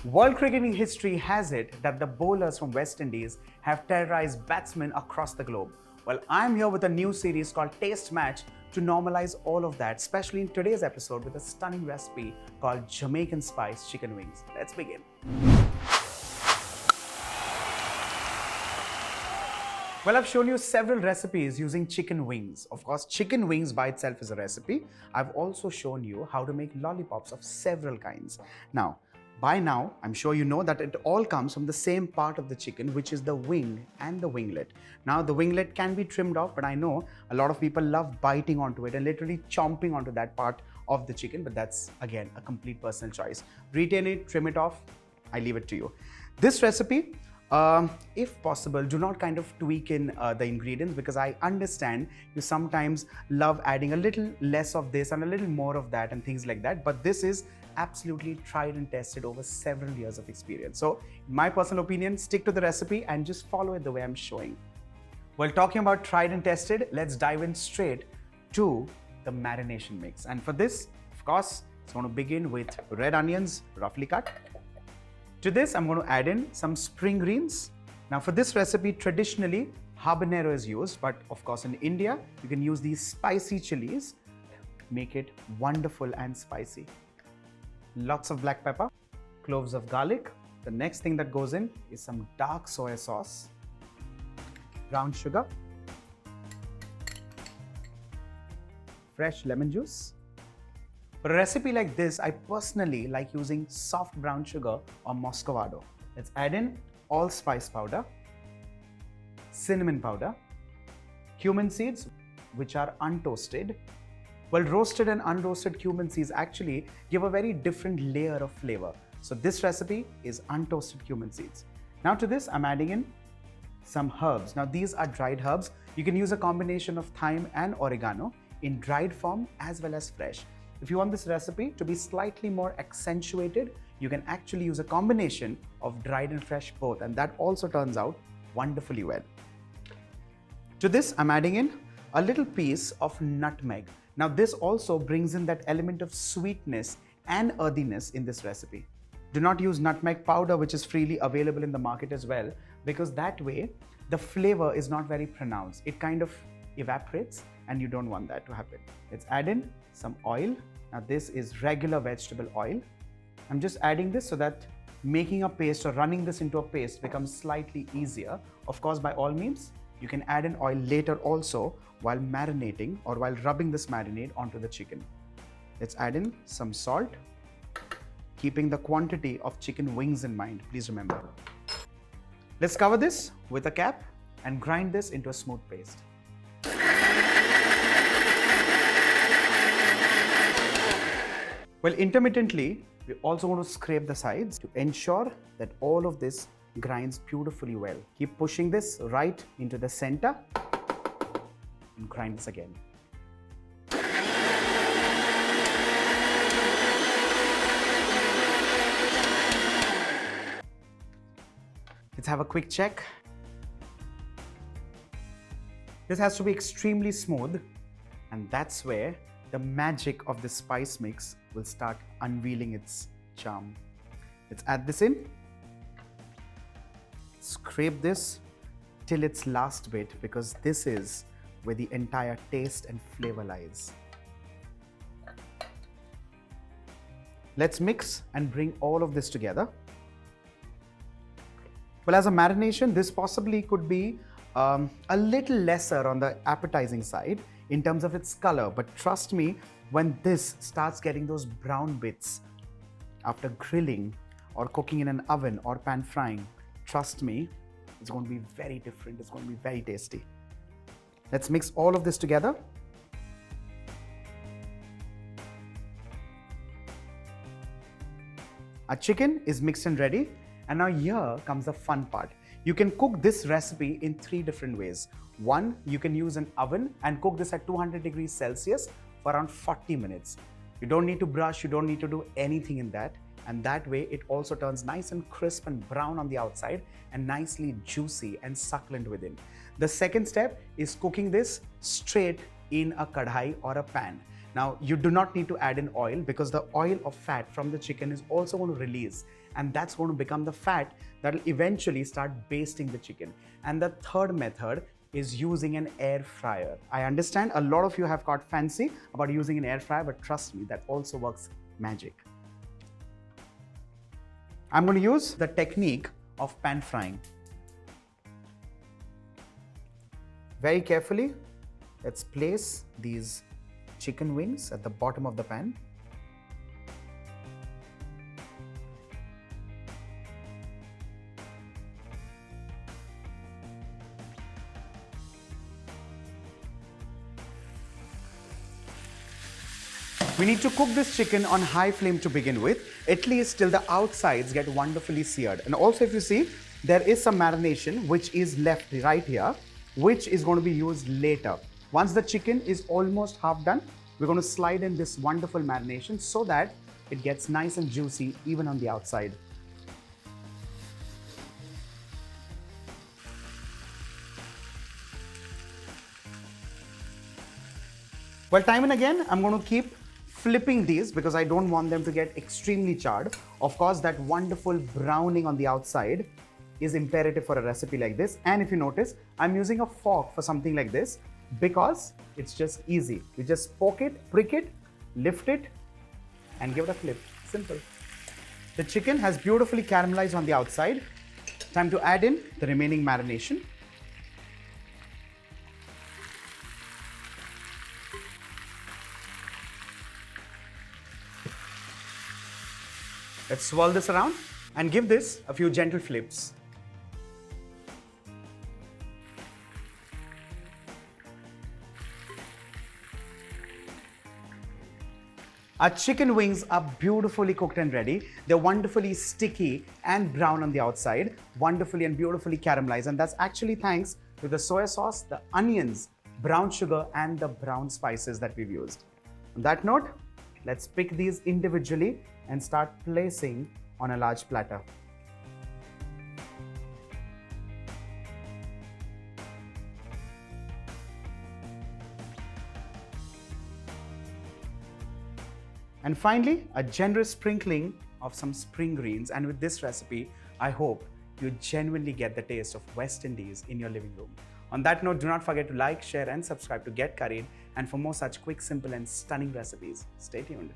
World cricketing history has it that the bowlers from West Indies have terrorized batsmen across the globe. Well, I'm here with a new series called Taste Match to normalize all of that, especially in today's episode with a stunning recipe called Jamaican Spice Chicken Wings. Let's begin. Well, I've shown you several recipes using chicken wings. Of course, chicken wings by itself is a recipe. I've also shown you how to make lollipops of several kinds. By now, I'm sure you know that it all comes from the same part of the chicken, which is the wing and the winglet. Now, the winglet can be trimmed off, but I know a lot of people love biting onto it and literally chomping onto that part of the chicken, but that's, again, a complete personal choice. Retain it, trim it off, I leave it to you. This recipe, if possible, do not kind of tweak in the ingredients, because I understand you sometimes love adding a little less of this and a little more of that and things like that, but this is absolutely tried and tested over several years of experience. So in my personal opinion, stick to the recipe and just follow it the way I'm showing. Well, talking about tried and tested, let's dive in straight to the marination mix. And for this, of course, it's going to begin with red onions, roughly cut. To this, I'm going to add in some spring greens. Now for this recipe, traditionally, habanero is used, but of course in India, you can use these spicy chilies, make it wonderful and spicy. Lots of black pepper, cloves of garlic. The next thing that goes in is some dark soy sauce, brown sugar, fresh lemon juice. For a recipe like this, I personally like using soft brown sugar or muscovado. Let's add in allspice powder, cinnamon powder, cumin seeds, which are untoasted. Well, roasted and unroasted cumin seeds actually give a very different layer of flavor. So this recipe is untoasted cumin seeds. Now to this, I'm adding in some herbs. Now these are dried herbs. You can use a combination of thyme and oregano in dried form as well as fresh. If you want this recipe to be slightly more accentuated, you can actually use a combination of dried and fresh both, and that also turns out wonderfully well. To this, I'm adding in a little piece of nutmeg. Now this also brings in that element of sweetness and earthiness in this recipe. Do not use nutmeg powder, which is freely available in the market as well, because that way the flavor is not very pronounced. It kind of evaporates and you don't want that to happen. Let's add in some oil. Now this is regular vegetable oil. I'm just adding this so that making a paste or running this into a paste becomes slightly easier. Of course, by all means, you can add in oil later also while marinating or while rubbing this marinade onto the chicken. Let's add in some salt, keeping the quantity of chicken wings in mind, please remember. Let's cover this with a cap and grind this into a smooth paste. Well, intermittently, we also want to scrape the sides to ensure that all of this grinds beautifully well. Keep pushing this right into the center and grind this again. Let's have a quick check. This has to be extremely smooth, and that's where the magic of the spice mix will start unveiling its charm. Let's add this in. Scrape this till its last bit, because this is where the entire taste and flavor lies. Let's mix and bring all of this together. Well, as a marination, this possibly could be a little lesser on the appetizing side in terms of its color, but trust me, when this starts getting those brown bits after grilling or cooking in an oven or pan frying, trust me, it's going to be very different. It's going to be very tasty. Let's mix all of this together. Our chicken is mixed and ready. And now here comes the fun part. You can cook this recipe in 3 different ways. One, you can use an oven and cook this at 200 degrees Celsius for around 40 minutes. You don't need to brush, you don't need to do anything in that. And that way it also turns nice and crisp and brown on the outside and nicely juicy and succulent within. The second step is cooking this straight in a kadhai or a pan. Now, you do not need to add in oil because the oil or fat from the chicken is also going to release, and that's going to become the fat that will eventually start basting the chicken. And the third method is using an air fryer. I understand a lot of you have got fancy about using an air fryer, but trust me, that also works magic. I'm going to use the technique of pan frying. Very carefully, let's place these chicken wings at the bottom of the pan. We need to cook this chicken on high flame to begin with, at least till the outsides get wonderfully seared. And also, if you see, there is some marination which is left right here, which is going to be used later. Once the chicken is almost half done, we're going to slide in this wonderful marination so that it gets nice and juicy even on the outside. Well, time and again, I'm going to keep flipping these because I don't want them to get extremely charred. Of course, that wonderful browning on the outside is imperative for a recipe like this. And if you notice, I'm using a fork for something like this because it's just easy. You just poke it, prick it, lift it, and give it a flip. Simple. The chicken has beautifully caramelized on the outside. Time to add in the remaining marination. Let's swirl this around and give this a few gentle flips. Our chicken wings are beautifully cooked and ready. They're wonderfully sticky and brown on the outside, wonderfully and beautifully caramelized. And that's actually thanks to the soy sauce, the onions, brown sugar, and the brown spices that we've used. On that note, let's pick these individually and start placing on a large platter. And finally, a generous sprinkling of some spring greens. And with this recipe, I hope you genuinely get the taste of West Indies in your living room. On that note, do not forget to like, share, and subscribe to Get Curried. And for more such quick, simple, and stunning recipes, stay tuned.